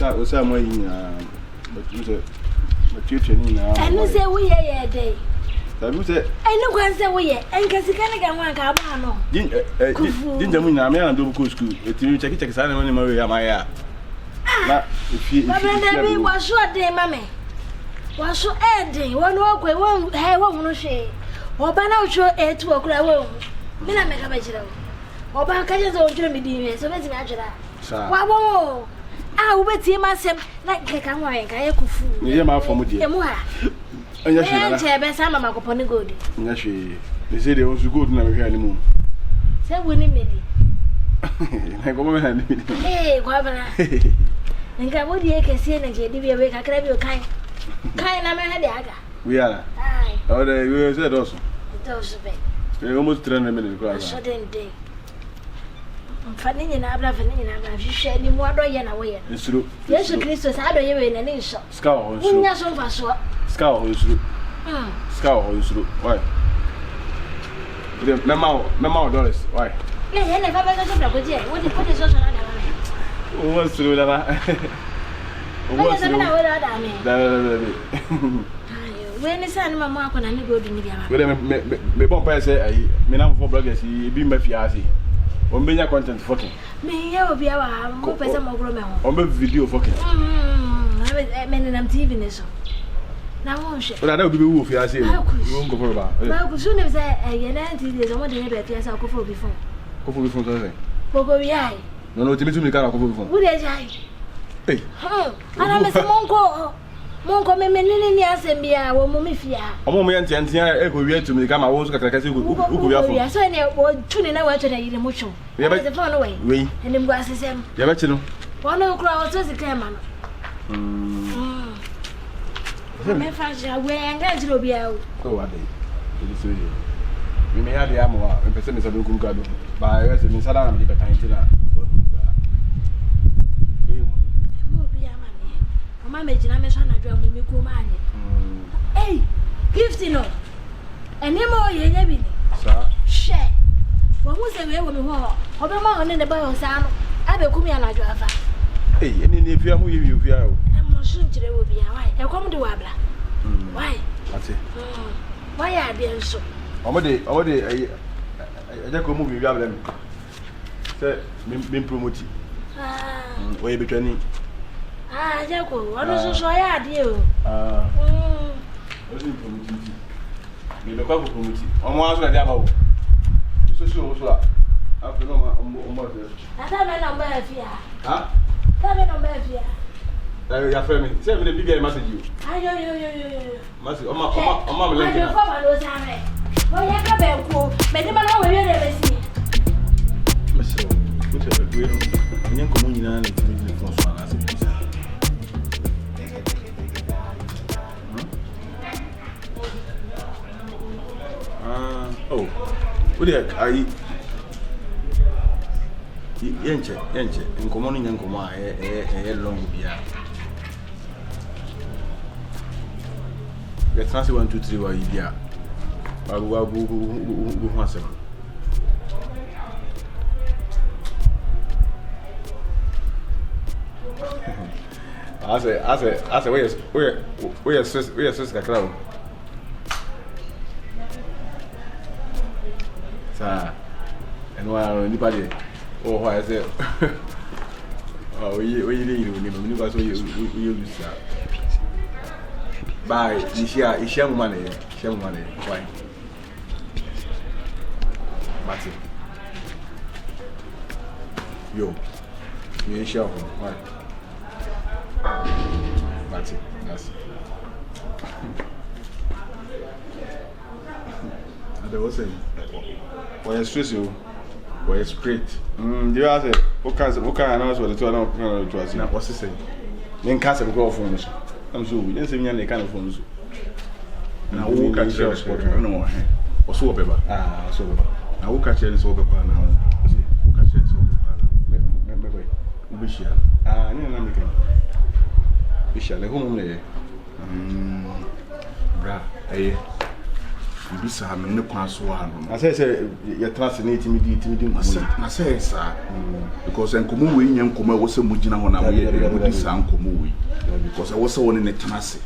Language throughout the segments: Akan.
Osaa mo yin but training na. Enu say we ye dey. Sabu say enu kwan say we ye enka sika na ga nwan ka ba no. Din jamu na me na do ko school. Etimi check sa na money ma we ya ma ya. Na if Baba bi wa so dey mame. Wa so dey won wo kwe won he wo mu no hwe. Oba na ucho etu okura wo. Me na me ka ba jira wo. Oba ka je so ucho me di me so be ti me ajira. Wa bo. Wo beti ma sem na keka nwa yen ka ye kufu. Ye ma afo mu die. Emu ha. Anya hwe na. Enche be sa mama ko poni gold. Anya hwe. They say they want gold na me hwe animu. Se woni medi. Na ko me na ni. Kwa bana. Nga mo die kese na je di bi we kakra bi o kan. Kan na me ha de aga. We are. Ai. Oh, we said also. Those be. We almost 300 minutes class. So den day. Mfani nyina abla fani nyina abla hwehwe ni mu ado ye na wo ye. Nsuru. Yesu Kristo sa ado ye we na ni nso. Ska ho nsuru. Unya so mfa so. Ska ho nsuru. Ska ho nsuru. Why? Mema dollars. Why? Ye na fa ba so bla ko je. Wo di ko de so so na da ma. O nsuru da ba. O nsuru na wo da da me. Da. We ni sa ni mama akona ni gold ni dia ma. We me bon pa say ayi. Me na for bloggers yi bi ma fi ase. On be content fucking. Me ya obi awa mo pese mo gro me ho. On be video fucking. Me na TV ni so. Na wo hwe. O da obi be wu fi ase. Wo ngo for ba. Ba ku su ne be ye na TV so mo de ne be fi ase akofo obi fon. Kofo bi fon so say. Koko wi ai. No timi tumi ka kofo bi fon. Wo de jai. Eh. Ana me se Monko me ni asembia wo mu me fia. Omo mo yente e ko wi atumi ka ma wo so kakra kasi ku wi afo. Ya so ne wo tuni na wa tuni yire mu chu. Ya ba se phone we. We. Ene mgu asesem. Ya ba chi no. Wono kura wo to sika ma no. Me fa ja we anga jiro bia o. Oh wa dey. It is we. Me ya dey amwa, me pese me sabe ku ka do. Ba ya se me sada na me be kan tina. Mama jina me so na dwa mu mi ko ma anye. Gift no. Ene mo ye nya bi ni. Sa. She. Wo mu se we wo mi ho. Obe ma ho ne ne ba yo sa no. Abe ku mi ana dwa fa. Ene ne fia mu ye fia o. Mo so nkire wo bia why? E kom de wa bla. Why? Ati. Why ya de nso. Omo de aja ko mu bi bia bla mi. Se me promote. O ye betwani. Jako, wano so ya ade o. O si promote. Me be kwa ko promote. Omo aso de aba o. So a. Afi no ma de. Ata me number afia. Ha? Ta me number afia. Ya frame me. Say me the big message you. Ayo. Message. Oma me link. Ayo ko ma lo sare. Wo ya ka Menko. Me de ma na we we de be si. Message. Put it away. Nyen ko mu nyina na ti phone so na se. Oh, what the heck? Yenche. Nkomo ni nkomo a long bia. Get fancy 1 2 3 wa bia. Babu bu hwasem. I say where stress kakra. And while anybody or why I say, oh, you need to use that. By this year, it's young money. Why? Martin. Yo, you share why? Martin, that's I was saying. When stress you, when straight. You ask it. What kind of what the two are to us? What's the same? Then cast and go phones. I'm so we didn't say any kind of phones. Now who catch your sport? No, or so paper. So now who catch your sober pan now? Who catch your sober pan? We shall. No, we shall. Home there. Bra, bi sa no ne kwa so ha no I say you translate me na say sa because enkomo we nya enkomo wo se mugina ho na wo ye di sa enkomo we because wo se wo ne tenase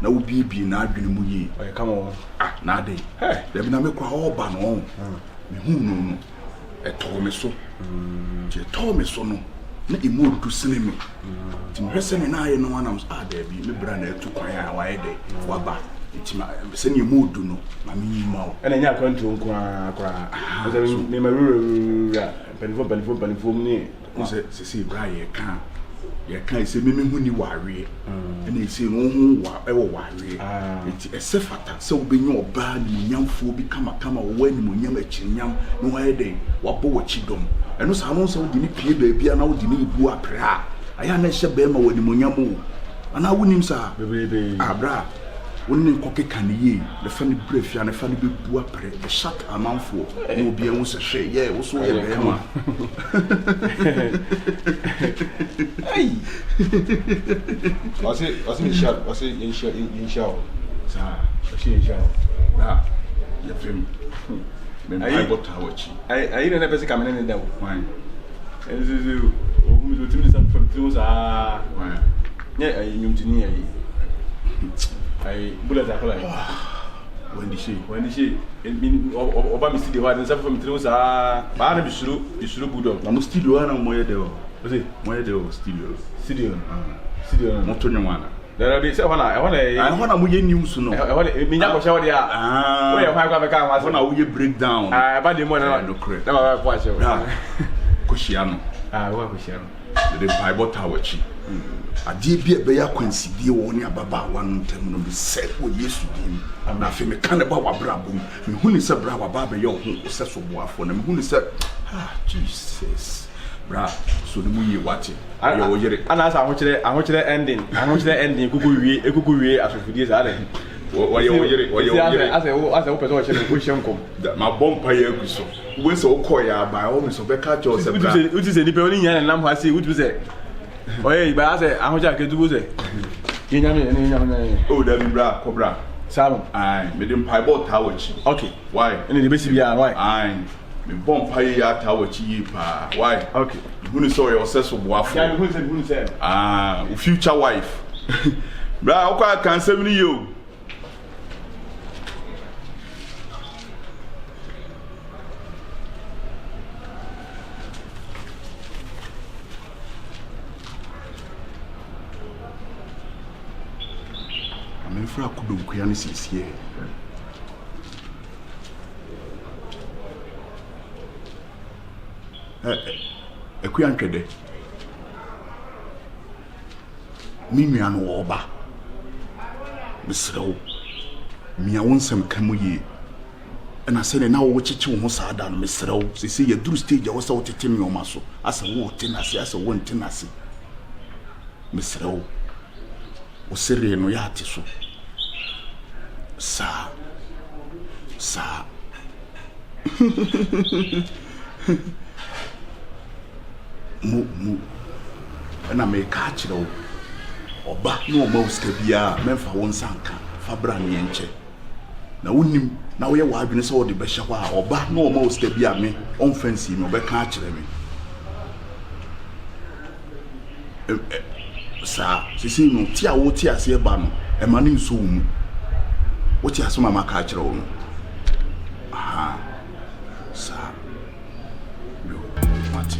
na wo bibi na adwene mu yi come on na dey da bi na me kwa oba no me hu no eto me so je to me so no na emu du sene me ti me hwese me na aye no anam da bi me bra na etu kwan a wa ye dey wa ba ti ma se ne emu du no ma me yi ma wo ena nya kwantu nko akra me marura panifo ni se bra ye kan se me hu ni ware ena se no hu wa wo ware enti ese fata se wo benye oba ni nyamfo bi kama wo ani mo nyam achinyam no wa ye dey wa bo wa chidom eno sa no so wo di ni pie baabia na wo di ni ibu apra aya na hye be ma wo ni mo nyam wo ana wonim sa bebe abra wonni koke kaniye le fani brefia ne fani be bu apre e shat amanfo no obi en wo se hwe ye wo so ye be ma ai was inshal sa inshal na ya fem men ai bota wachi ai ne pese kamene ne dawo wan ezizu ogumi zo timi sam from timo sa wan nye ai nyumtini ai bullet akola when she oba mi studio wa nsa from timo sa ba na bisuru budom na mo studio na mo ye de o ozi mo ye de o studio mo to nywana there be say wana mo ye news no mi nya ko shawo dia o ye kwa be ka ma so wana wo ye breakdown ba de mo na no correct na ba kwa shawo ko shiano wa ko shiano the bible tawachi ade bi be ya kwansidie wo ne ababa wanu ntam no bi se wo yesu din na fe me kan ba wa brabo me huni se bra wa ba be ye ho se so boafo na me huni se Jesus bra so ne mu ye wate ye wo yere ana asa ahokyere ending kuku wie asofudie sa ale wo yere asa wo pese wo kyere ko hyenkom ma bompa ye aguso we se wo koya ba o me so be ka cho se bra uti se ni pe oni nya nam ha se uti se oye ba asa ahokyere kedugo se yenyame o da bi bra ko bra salon ai me dem pai bot tawachi okay why ene de besi bia why ai me bompa ye ya tawachi yi pa why okay who so your successful boafo ya who say future wife bra o kwa kan 7 years fra kudonkuya ne siesie akuya ntwede minua no oba misrew mia wonsam kamuye na se ne na wo chichi wo saada no misrew sisi ye duru stage wo sa wo tete mi oma so asa wo tenase asa wo ntenase misrew wo sere no ya ate so sa mu na me ka kire wo oba no ma uska bia memfa won sanka fa bra ne enche na wonim na wo ye wa adwene se wo de be hye ho a oba no ma uska bia me on fancy me obeka kire me sa sisi no ti a wo ti ase ba no e ma ne nso mu wo ti aso mama ka kire wo no aha sa yo mati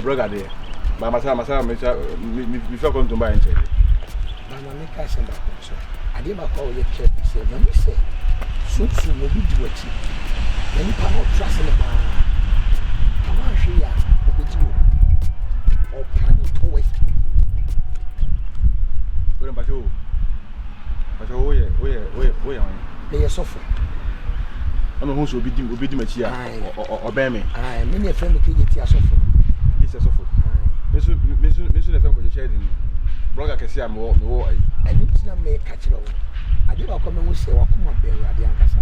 brother there. But myself, me feel going to buy into it. Mama make us send back so. I did not call your care say when me say so will be do it. Many people trust in the bar. I want to ya obedu or plan to waste. But we they suffer. I'm a host will be Machia or Bammy. I many a friend can get suffer. Yes, I suffer. Mission FM for sharing. Blogger can see I'm more. I need to make catch it all. I did not come and say, well, come on, Bear, I didn't ask.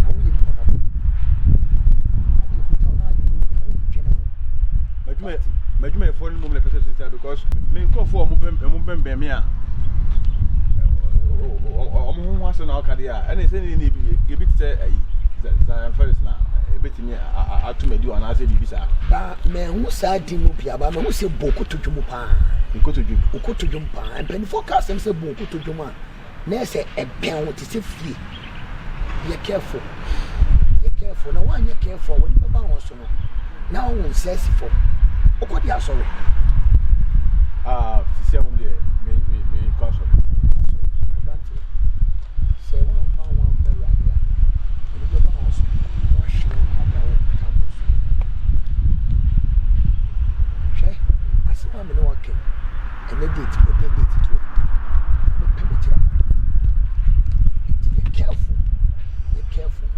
Make me a phone moment because Menko for a movement by me. Once an Alcadia, and it's any give it a first now. Betting I to me do an answer visa. But men who said Dimupia, but who say Boku to Jumupa, Uko to Jumpa, and Penny forecast and say Boku to Juma. Nurse a pen what is a flea. Be careful. No one you careful when you bounce on. Now one says for. What you are sorry. Say one day, me caution. Say one found one very idea. When you bounce, wash your campus. Shay, I see one no okay. And they did too. Be careful.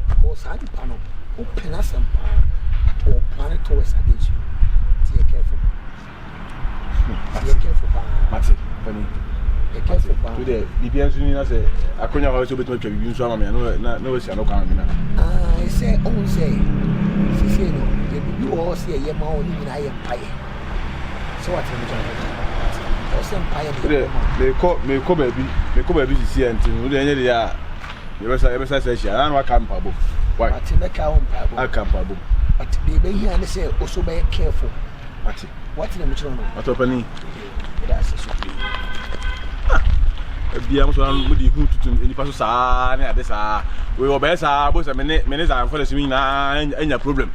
Because I did panel, open us and or planet towards against you. Be careful. Be careful, Matty. Be careful. Today, the Bianchini say, I couldn't also be to you. So I'm no, it's no comment. I say, she say, no, you all see a young man in I empire. So what's the empire? They call baby, see, and they are. You ever say, I don't know campable. Why? I make our own campable. But baby, here and say, also be careful. What's the matter? What opening? That's a super. Be almost one with the hood to any person. This we were best. Both a minute and for the swimming and your problem.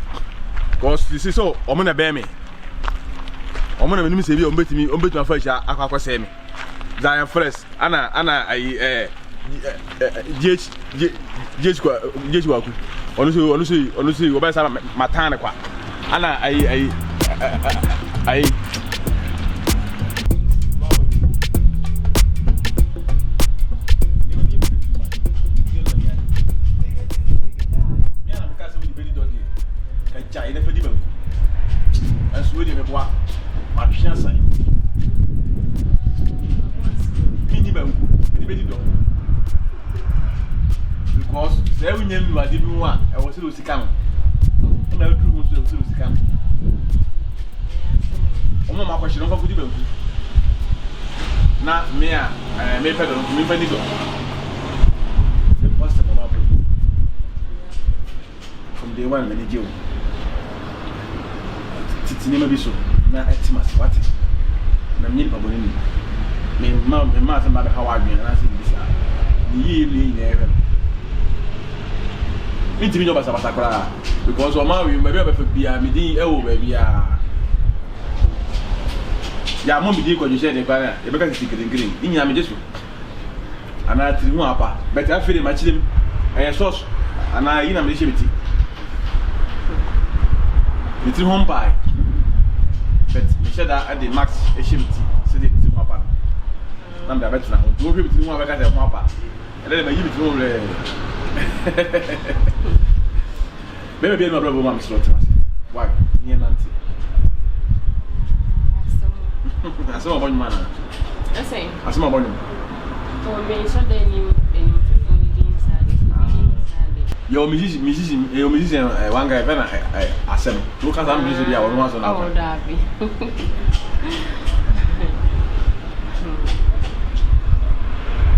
Because this is so, I'm gonna bear me. I'm gonna miss you on betting me on betting my first. I say me. Zion first. Anna, I kyekyeku. Honestly, we better have Pantan. Anna, I. Because there we knew I didn't want. I was still sick. My question over good. Now, me, I may pedal to me. From day one, many Jew. It's never be so. Now, it's my what? I'm not going to me. Master, matter how I mean, and I think this evening, never. It's me, because we may be able to be a meeting, baby. Ya mo bi di ko je de ba e be ka ti green in ya me jesu ana ti hu apa but afere ma chilem e sauce ana yi na me shebiti ti home pie but me sheda at the max e shebiti se de ti hu apa na me bet na ho do bi ti hu apa ka se hu apa e le ma yi bi ti hu le bebe bi no brabo ma me slot why ni nanti asema bonyo mana ese asema bonyo to me so de ni yo musician wanga e bena asem to ka za music dia wonu aso na oh dabi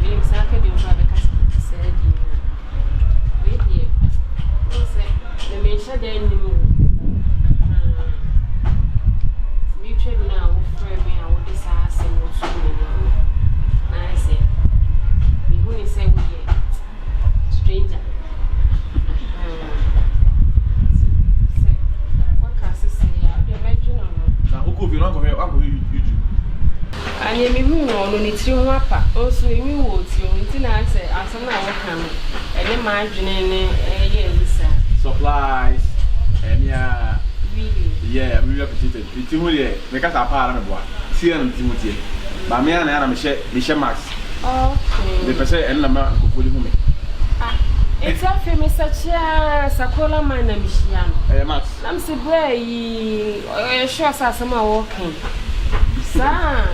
ni msake bi mfa be kasi said we here so the me so de ni mu mutual now for me I would decide say what so I say we who say we stranger na uko bi no ko he who no need to wapa. Also, you would you until I say, as soon as I come, and imagine supplies, and yeah, really, I'm really appreciated. It's really because I part of what. See, I'm Timothy. But me and I'm Michelle Max. Okay. The person and the man who put him. It's a famous such a Sakola man, Michigan. Max. I'm so brave. Sure, some are walking. Sir,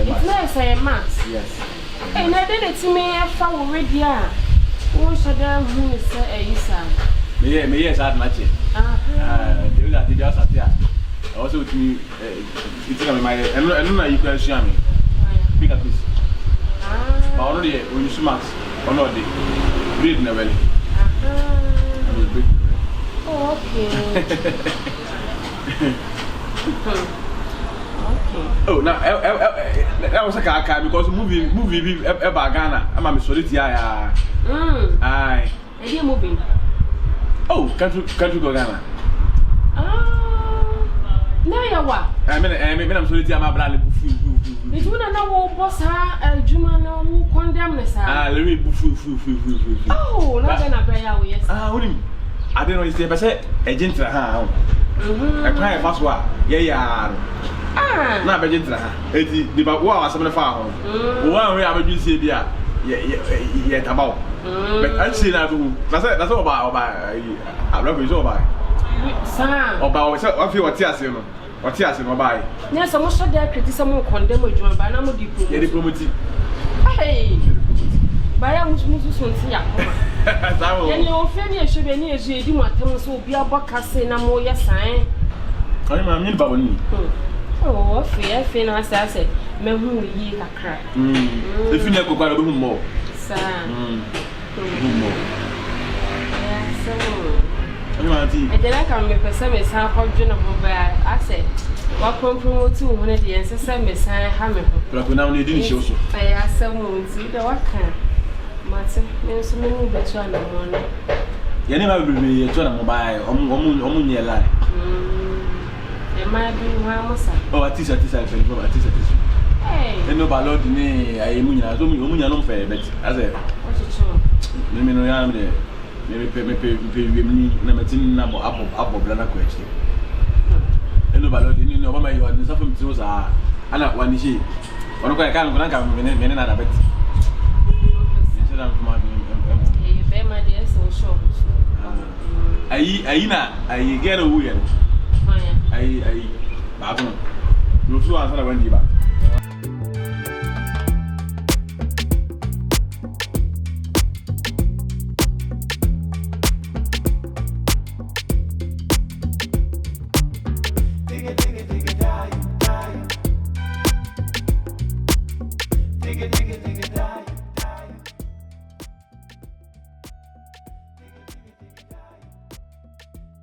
it's nice, I Max. Yes. And I did it to me a foul already. Who should I who is a son? Yes, I'd match it. Do that, did us at that. Also, with me, it's my and no, you can show me. Pick up this. But already, when you smash, or not, read in the valley. Okay. Oh, now that was a car because movie about Ghana. I'm a solid. Aye. And you're moving. Oh, can't you go Ghana? No, you're what? I'm solid. I'm a brand. If you don't know what boss her, Juma who condemn us. Let me Oh, not then a prayer, yes. I don't know if they say a gentle hand. I cry fast one. Yeah. Not a gentle hand. It's the Bakwa, some of the farm. One way I would see there. Yet about. But I see that that's all about I love you so by. Sam, About I feel what tears him. What tears him by. Yes, I must have their criticism of condemn with John Banamo diplomacy. Hey, by I was moved to Sonsia. And your family should be near you. Want to be a book saying a more yes, I am in Baboni. Oh, fear, I said, men who ye a crack. If you never got a room more, sir. and then I can make a semi sound hot dinner mobile. I said, what compromise 200 years, a semi sign hammer. but now they didn't show so. I asked someone to the what can. Matter, there's so many better on the morning. You never will be a turn mobile on your life. It might be Ramosa. Oh, at least I can go at least. Hey, And no ballot in a woman fair, but as a what's it true? let me know I am there. Maybe pay me apple blana question. And no ballot in no one you are suffering to Osaa. I not one she. One I can't come in another bit. Instead of my You bear my dear so short. I get a wheel. I Babon. You flew answer when you back. Dig it,